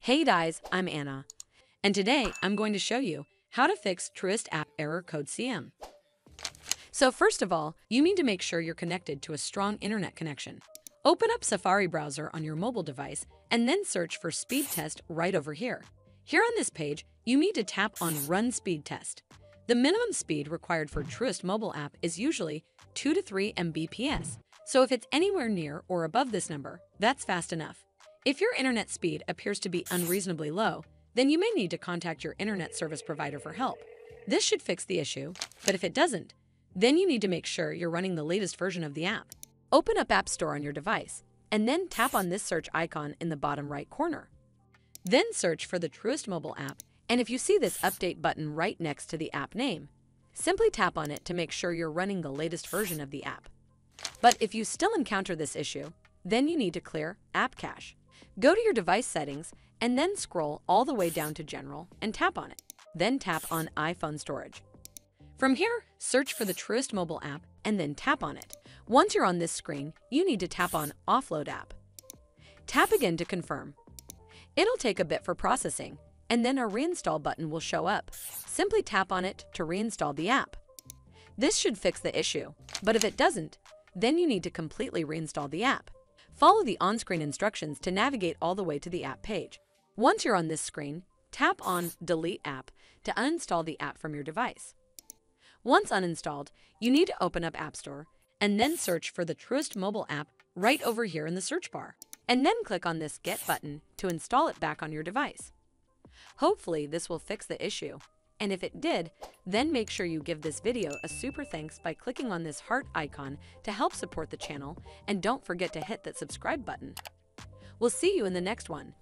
Hey guys, I'm Anna, and today I'm going to show you how to fix Truist App error code CM. So first of all, you need to make sure you're connected to a strong internet connection. Open up Safari browser on your mobile device and then search for speed test right over here. Here on this page, you need to tap on Run Speed Test. The minimum speed required for Truist mobile app is usually 2 to 3 Mbps, so if it's anywhere near or above this number, that's fast enough. If your internet speed appears to be unreasonably low, then you may need to contact your internet service provider for help. This should fix the issue, but if it doesn't, then you need to make sure you're running the latest version of the app. Open up App Store on your device, and then tap on this search icon in the bottom right corner. Then search for the Truist mobile app, and if you see this update button right next to the app name, simply tap on it to make sure you're running the latest version of the app. But if you still encounter this issue, then you need to clear App Cache. Go to your device settings and then scroll all the way down to General and tap on it. Then tap on iPhone storage. From here, search for the Truist mobile app and then tap on it. Once you're on this screen, you need to tap on Offload App. Tap again to confirm. It'll take a bit for processing, and then a Reinstall button will show up. Simply tap on it to reinstall the app. This should fix the issue, but if it doesn't, then you need to completely reinstall the app. Follow the on-screen instructions to navigate all the way to the app page. Once you're on this screen, tap on Delete App to uninstall the app from your device. Once uninstalled, you need to open up App Store and then search for the Truist mobile app right over here in the search bar, and then click on this Get button to install it back on your device. Hopefully, this will fix the issue, and if it did, then make sure you give this video a super thanks by clicking on this heart icon to help support the channel, and don't forget to hit that subscribe button. We'll see you in the next one.